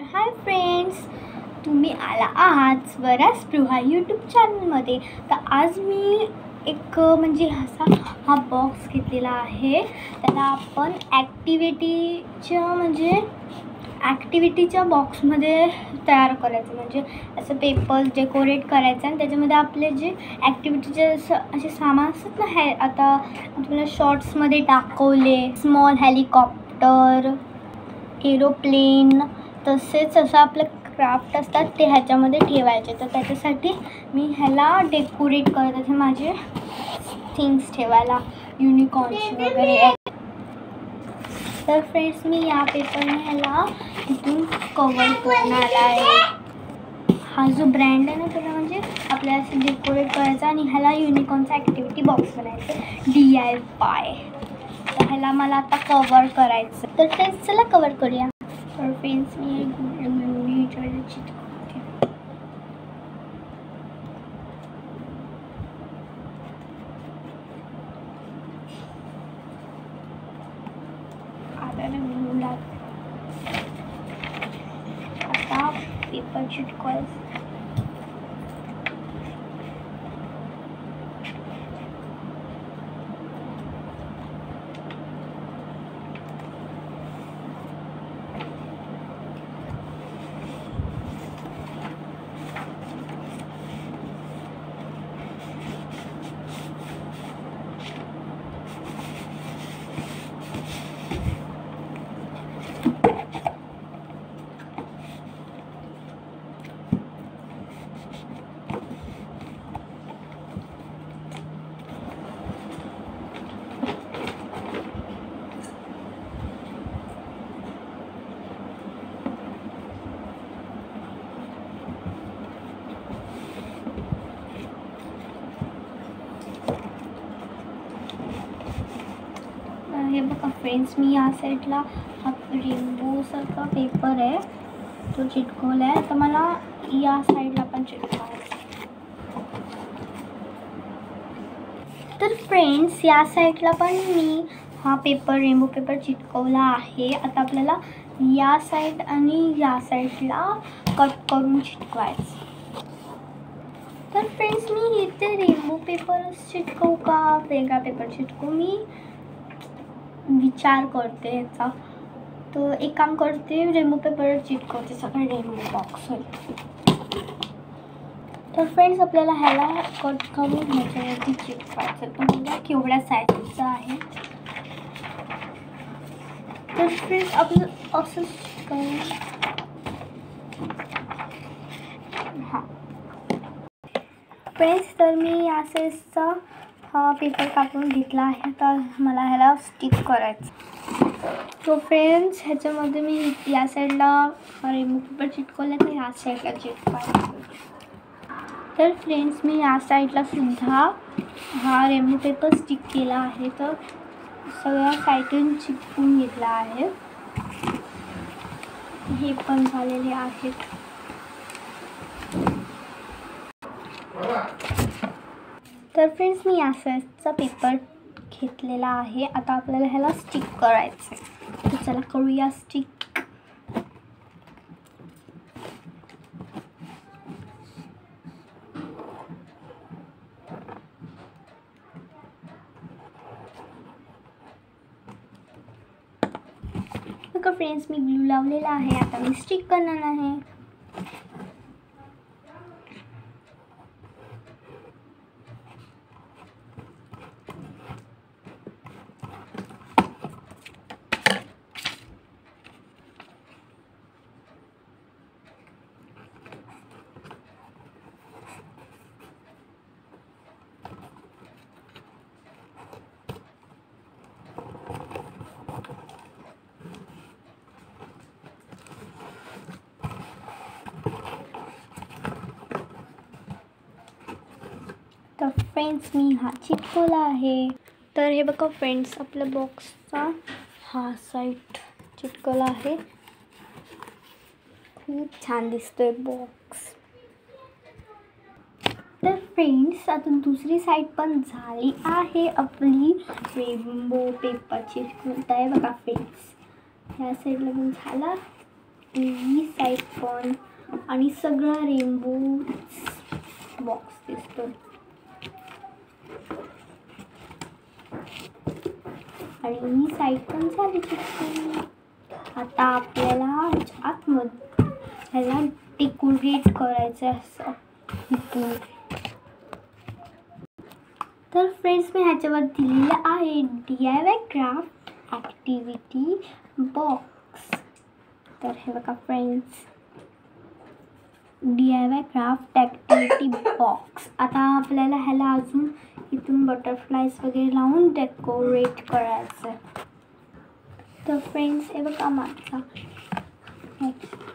तर hi friends, तुम्ही आला आहात स्वरा स्पृहा यूट्यूब चॅनलमध्ये. तर आज मी एक म्हणजे हा बॉक्स घेतलेला आहे. त्याला आपण ॲक्टिव्हिटीच्या बॉक्समध्ये तयार करायचं, म्हणजे असं पेपर डेकोरेट करायचं आणि त्याच्यामध्ये आपले जे ॲक्टिव्हिटीचे असे सामान असतात ना, हे आता तुम्हाला शॉर्ट्समध्ये दाखवले, स्मॉल हेलिकॉप्टर, एरोप्लेन, तसेच असं आपलं क्राफ्ट असतात ते ह्याच्यामध्ये ठेवायचे. तर त्याच्यासाठी मी ह्याला डेकोरेट करत आहे, माझे थिंग्स ठेवायला, युनिकॉर्न्स वगैरे. तर फ्रेंड्स, मी या पेपरने ह्याला इथून कवर करणार आहे. हा जो ब्रँड आहे ना, त्याला म्हणजे आपल्याला असं डेकोरेट करायचा आणि ह्याला युनिकॉर्नचा ॲक्टिव्हिटी बॉक्स बनायचं, DIY. तर ह्याला मला आता कवर करायचं. तर फ्रेंड्स, चला कवर करूया. तर फ्रेंड्स, मी चिटकवते. आता पेपर चिटकवायचं. हे बघा फ्रेंड्स, मी या साईडला हा रेनबोसारखा पेपर आहे तो चिटकवला आहे. तर मला या साईडला पण चिटकवायचा. तर फ्रेंड्स, या साईडला पण मी हा पेपर, रेनबो पेपर चिटकवला आहे. आता आपल्याला या साईड आणि या साईडला कट करून चिटकवायचं. तर फ्रेंड्स, मी इथे रेनबो पेपरच चिटकवू का वेगळा पेपर चिटकवू, मी विचार करते याचा. तर एक काम करते, रेनबो पेपर चिटकवते सगळे रेनबो बॉक्स. तर फ्रेंड्स, आपल्याला ह्याला कट करून ह्याच्यावरती चिटकवायचं. तर बघा केवढ्या साईजचं आहे. तर फ्रेंड्स, आपलं असं करून फ्रेंड्स, तर मी या साईजचा हा पेपर कापून घेतला आहे. आता मला ह्याला स्टिक करायचं. तो फ्रेंड्स, ह्याच्यामध्ये मी या साईडला रेनबो पेपर चिटकवला, तर ह्या साईडला चिटकवायचं. तर फ्रेंड्स, मी या साईडला सुद्धा हा रेनबो पेपर स्टिक केला आहे. तर सगळ्या साईडून चिटकून घेतला आहे. हे पण झालेले आहेत. तर फ्रेंड्स, मी या साईजचा पेपर घेतलेला आहे. आता आपल्याला ह्याला स्टिक करायचं. तर चला करूया स्टिक. बघा फ्रेंड्स, मी ग्लू लावलेला आहे. आता मी स्टिक करणार आहे. तर फ्रेंड्स, मी हा चिटकवला आहे. तर हे बघा फ्रेंड्स, आपल्या बॉक्सचा हा साईड चिटकवला आहे. खूप छान दिसतोय बॉक्स. तर फ्रेंड्स, आता दुसरी साईड पण झाली आहे आपली रेनबो पेपरची. आहे बघा फ्रेंड्स, ह्या साईडला पण झाला. ही साईड पण आणि सगळा रेनबो बॉक्स दिसतो. आणि ही साईड पण झाली चिकटून. आता आपल्याला आतमध्ये ह्याला डेकोरेट करायचं असं इथून. तर फ्रेंड्स मी ह्याच्यावर दिलेलं आहे DIY क्राफ्ट ॲक्टिव्हिटी बॉक्स. तर हे बघा friends, DIY craft activity box. आता आपल्याला ह्याला अजून इथून बटरफ्लाईज वगैरे लावून डेकोरेट करायचं. तर फ्रेंड्स हे बघा माझा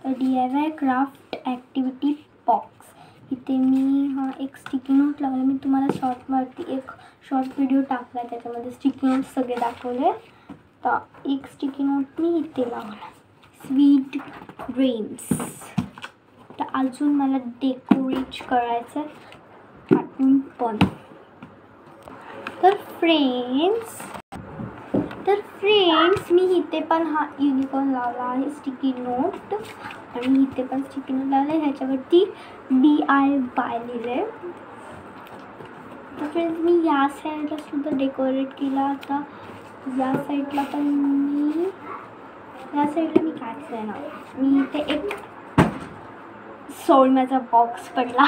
DIY क्राफ्ट ॲक्टिव्हिटी बॉक्स. इथे मी हा एक स्टिकी नोट लावला. मी तुम्हाला शॉर्टवरती एक शॉर्ट व्हिडिओ टाकला, त्याच्यामध्ये स्टिकी नोट सगळे दाखवले. तर एक स्टिकी नोट मी इथे लावला, स्वीट ड्रीम्स. तर अजून मला डेकोरेट करायचं कार्टून पण. तर फ्रेंड्स मी इथे पण हा युनिकॉर्न लावला आहे स्टिकी नोट, आणि इथे पण स्टिकी नोट लावला आहे. ह्याच्यावरती DIY लिहिलंय. तर फ्रेंड्स मी या साईडला सुद्धा डेकोरेट केला. आता या साईडला पण मी काढलं ना, मी इथे एक सोडण्याचा बॉक्स पडला.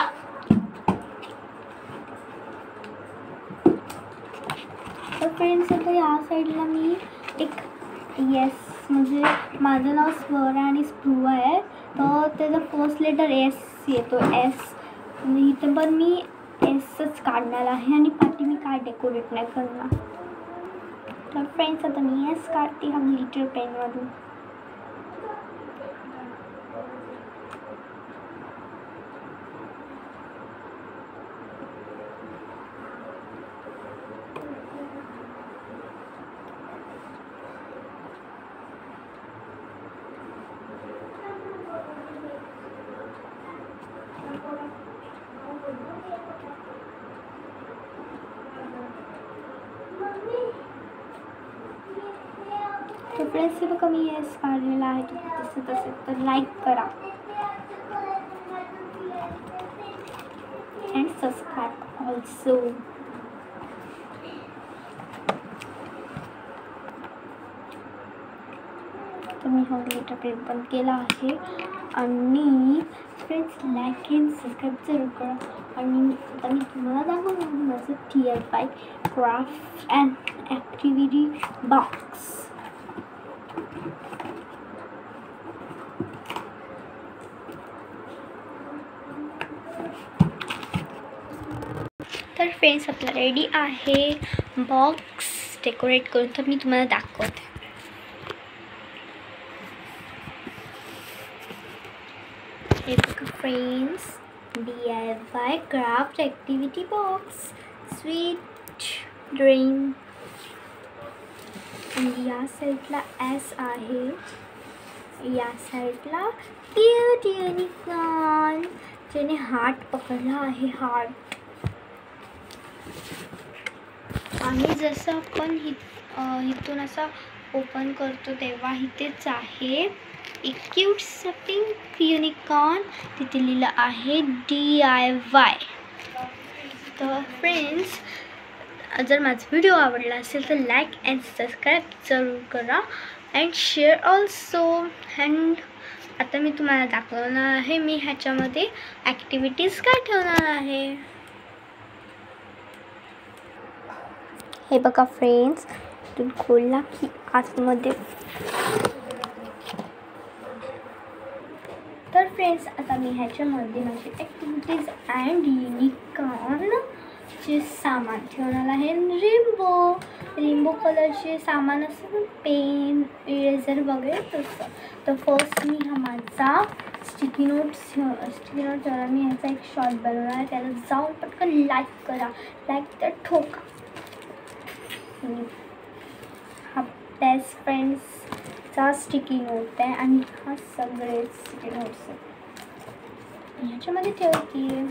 तर फ्रेंड्स आता या साईडला मी एक म्हणजे माझं नाव स्वर आणि स्प्रू आहे, तर त्याचा फर्स्ट लेटर S येतो, S. इथं पण मी Sच काढणार आहे आणि पाठी मी काय डेकोरेट नाही करणार. तर फ्रेंड्स आता मी S काढते हा ग्लिटर पेनमधून. तर फ्रेंड्स हे बघा मी S काढलेला आहे. तसे तर लाईक करा अँड सबस्क्राईब ऑल्सो. तर मी हा ग्लिटर पेन पण केला आहे. आणि फ्रेंड्स लाईक अँड सबस्क्राईब जरूर करा. आणि आता मी तुम्हाला दाखवणार माझं DIY craft and activity box. तर फ्रेंड्स आपला रेडी आहे बॉक्स डेकोरेट करून. तर मी तुम्हाला दाखवते. हे बघा friends, DIY craft activity box, sweet dream. आणि या साईडला S आहे, या साईडला क्यूट युनिकॉर्न ज्याने हार्ट पकडला आहे, हार्ट. आणि जसं आपण इथून असं ओपन करतो तेव्हा इथेच आहे एक क्यूट पिंक युनिकॉर्न. तिथे लिहिलं आहे DIY. तर फ्रेंड्स जर माझा व्हिडिओ आवडला असेल तर लाईक अँड सबस्क्राईब जरूर करा अँड शेअर ऑल्सो. अँड आता मी तुम्हाला दाखवणार आहे मी ह्याच्यामध्ये ॲक्टिव्हिटीज काय ठेवणार आहे. हे बघा फ्रेंड्स, इथून खोलला की आतमध्ये. तर फ्रेंड्स आता मी ह्याच्यामध्ये माझे ॲक्टिव्हिटीज अँड युनिकॉर्नचे सामान ठेवणार आहे. रेनबो कलरचे सामान असतं, पेन, इरेझर वगैरे तसं. तर फर्स्ट मी हा माझा स्टिकी नोट ठेवला. मी ह्याचा एक शॉर्ट बनवणार आहे. त्याला जाऊन पटकन लाईक करा, लाईक तर ठोका. हा बेस्ट फ्रेंड्सचा स्टिकी नोट आहे आणि हा सगळे स्टिकी नोट्स ह्याच्यामध्ये ठेवते.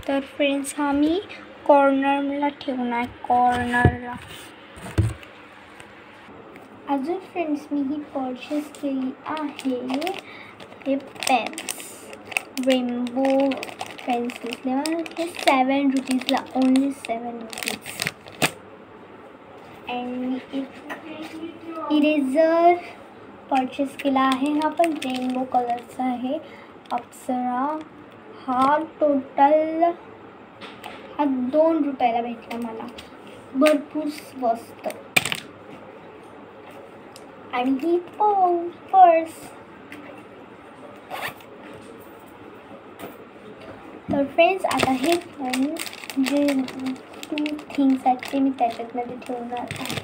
तर फ्रेंड्स हा मी कॉर्नरला ठेवणार, कॉर्नरला. अजून फ्रेंड्स मी ही परचेस केली आहे हे पेन्स, रेनबो पेन्सिल्स. हे 7 रुपीजला, ओनली 7 रुपीज. आणि एक इरेझर परचेस केला आहे, हा पण रेनबो कलरचा आहे, अप्सरा. हा टोटल 2 रुपयाला भेटला मला, भरपूर स्वस्त. आणि ही पर्स. तर फ्रेंड्स आता हे जे 2 थिंग्स आहेत ते मी त्याच्यातमध्ये ठेवणार आहे.